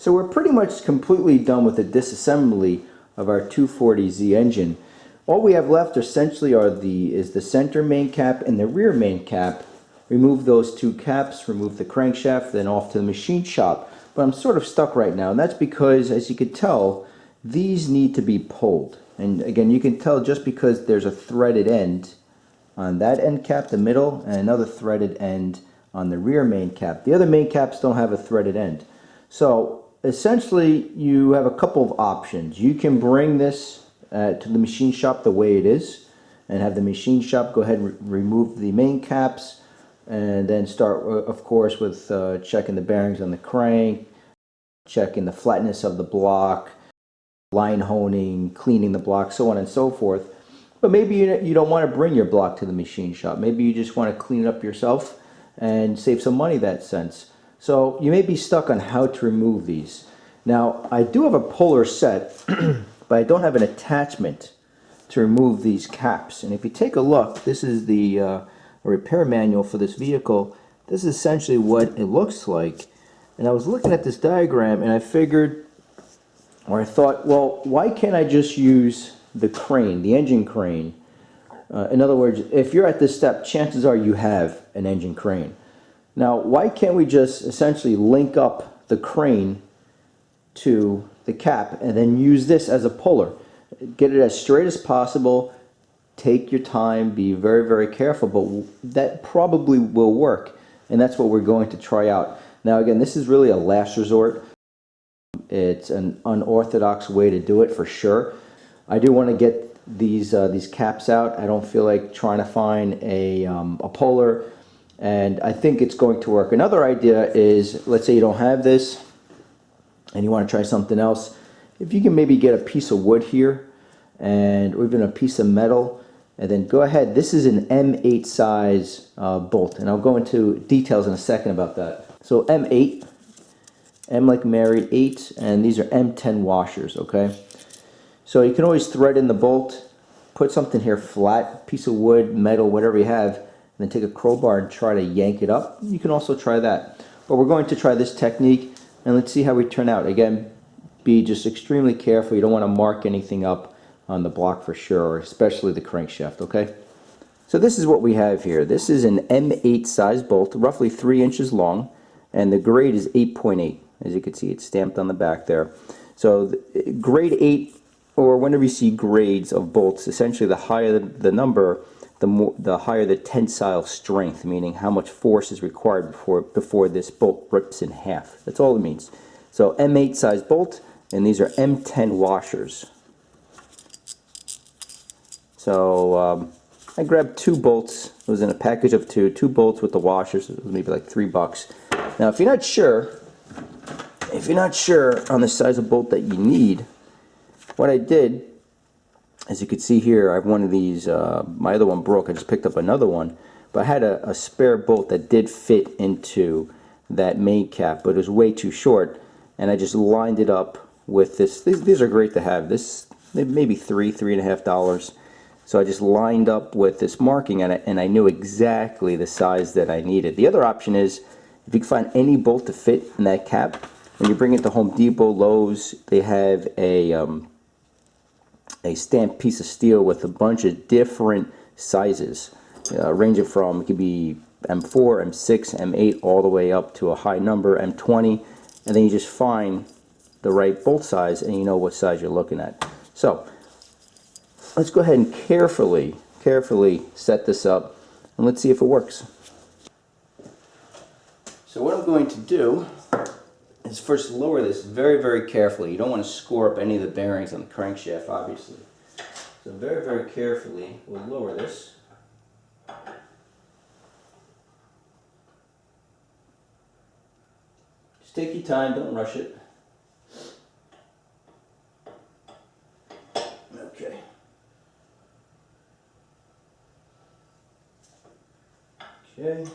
So we're pretty much completely done with the disassembly of our 240Z engine. All we have left essentially is the center main cap and the rear main cap. Remove those two caps, remove the crankshaft, then off to the machine shop. But I'm sort of stuck right now, and that's because, as you can tell, these need to be pulled. And again, you can tell just because there's a threaded end on that end cap, the middle, and another threaded end on the rear main cap. The other main caps don't have a threaded end. So essentially, you have a couple of options. You can bring this to the machine shop the way it is and have the machine shop go ahead and remove the main caps, and then start, of course, with checking the bearings on the crank, checking the flatness of the block, line honing, cleaning the block, so on and so forth. But maybe you don't want to bring your block to the machine shop. Maybe you just want to clean it up yourself and save some money that sense. So you may be stuck on how to remove these. Now, I do have a puller set, but I don't have an attachment to remove these caps. And if you take a look, this is the repair manual for this vehicle. This is essentially what it looks like. And I was looking at this diagram and I figured, or I thought, well, why can't I just use the crane, the engine crane? In other words, if you're at this step, chances are you have an engine crane. Now, why can't we just essentially link up the crane to the cap and then use this as a puller? Get it as straight as possible. Take your time, be very, very careful, but that probably will work, and that's what we're going to try out. Now, again, this is really a last resort. It's an unorthodox way to do it for sure. I do want to get these caps out. I don't feel like trying to find a puller, and I think it's going to work. Another idea is, let's say you don't have this and you want to try something else. If you can maybe get a piece of wood here, or even a piece of metal, and then go ahead. This is an M8 size bolt, and I'll go into details in a second about that. So M8, M like Mary, 8, and these are M10 washers, okay? So you can always thread in the bolt, put something here flat, piece of wood, metal, whatever you have, and then take a crowbar and try to yank it up. You can also try that. But we're going to try this technique, and let's see how we turn out. Again, be just extremely careful. You don't want to mark anything up on the block for sure, especially the crankshaft, okay? So this is what we have here. This is an M8 size bolt, roughly 3 inches long, and the grade is 8.8. As you can see, it's stamped on the back there. So grade 8, or whenever you see grades of bolts, essentially the higher the number, the higher the tensile strength, meaning how much force is required before this bolt rips in half. That's all it means. So M8 size bolt, and these are M10 washers. So I grabbed 2 bolts. It was in a package of 2 bolts with the washers. It was maybe like $3. Now, if you're not sure on the size of bolt that you need, what I did, as you can see here, I have one of these. My other one broke. I just picked up another one, but I had a spare bolt that did fit into that main cap, but it was way too short, and I just lined it up with this. These are great to have. This maybe $3.5. So I just lined up with this marking on it, and I knew exactly the size that I needed. The other option is, if you can find any bolt to fit in that cap, when you bring it to Home Depot, Lowe's, they have a stamped piece of steel with a bunch of different sizes, ranging from, it could be M4, M6, M8, all the way up to a high number, M20, and then you just find the right bolt size, and you know what size you're looking at. So let's go ahead and carefully set this up, and let's see if it works. So what I'm going to do is first lower this very, very carefully. You don't want to score up any of the bearings on the crankshaft, obviously. So very, very carefully, we'll lower this. Just take your time, don't rush it. Okay. Okay.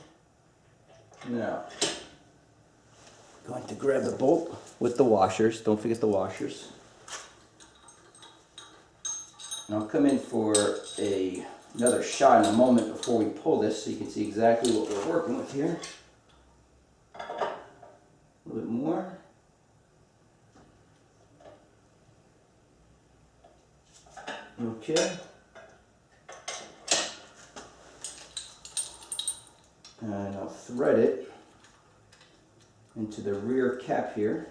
Now, going to grab the bolt with the washers. Don't forget the washers. And I'll come in for another shot in a moment before we pull this, so you can see exactly what we're working with here. A little bit more. Okay. And I'll thread it into the rear cap here.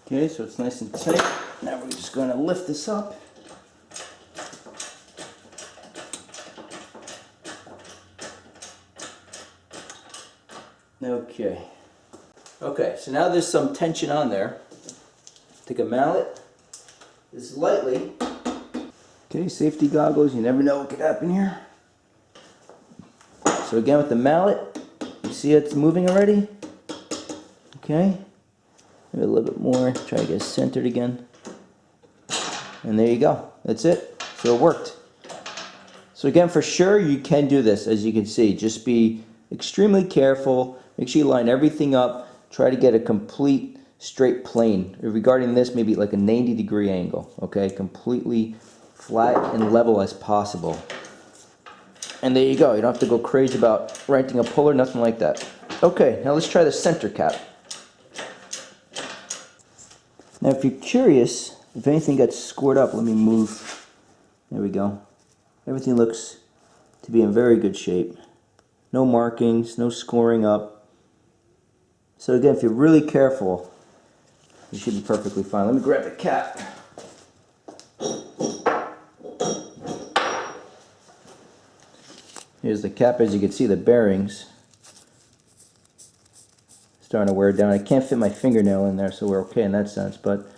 Okay, so it's nice and tight. Now we're just going to lift this up. Okay. Okay, so now there's some tension on there. Take a mallet, just lightly. Okay, safety goggles, you never know what could happen here. So again with the mallet, you see it's moving already? Okay. Maybe a little bit more, try to get it centered again. And there you go, that's it. So it worked. So again, for sure you can do this, as you can see. Just be extremely careful, make sure you line everything up, try to get a complete straight plane. Regarding this, maybe like a 90-degree angle, okay? Completely flat and level as possible. And there you go, you don't have to go crazy about renting a puller, nothing like that. Okay, now let's try the center cap. Now if you're curious, if anything got scored up, let me move. There we go. Everything looks to be in very good shape. No markings, no scoring up. So again, if you're really careful, you should be perfectly fine. Let me grab the cap. Here's the cap. As you can see, the bearings starting to wear down. I can't fit my fingernail in there, so we're okay in that sense. But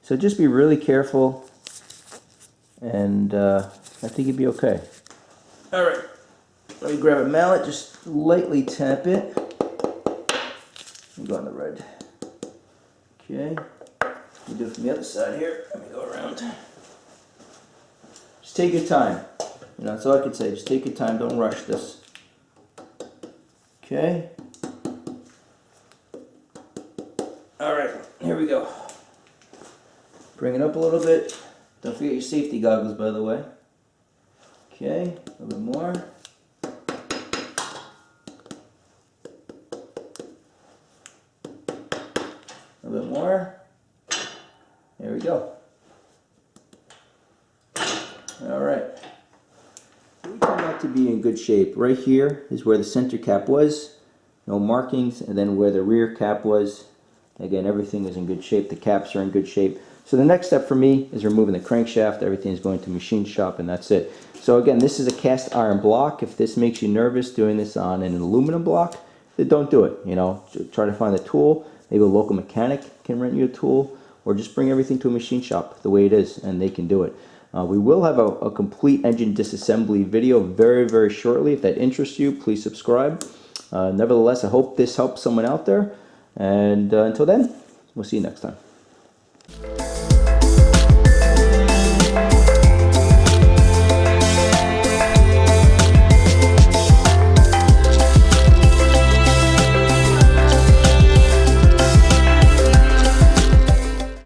so just be really careful, and I think you'll be okay. All right, let me grab a mallet. Just lightly tap it. I'm going the red. Okay. Let me do it from the other side here. Let me go around. Just take your time. You know, that's all I can say. Just take your time. Don't rush this. Okay. All right. Here we go. Bring it up a little bit. Don't forget your safety goggles, by the way. Okay. A little bit more. A little bit more. There we go. All right. We turned out to be in good shape. Right here is where the center cap was. No markings. And then where the rear cap was. Again, everything is in good shape. The caps are in good shape. So the next step for me is removing the crankshaft. Everything is going to machine shop, and that's it. So again, this is a cast iron block. If this makes you nervous doing this on an aluminum block, then don't do it. You know, try to find a tool. Maybe a local mechanic can rent you a tool, or just bring everything to a machine shop the way it is, and they can do it. We will have a complete engine disassembly video very, very shortly. If that interests you, please subscribe. Nevertheless, I hope this helps someone out there. And until then, we'll see you next time.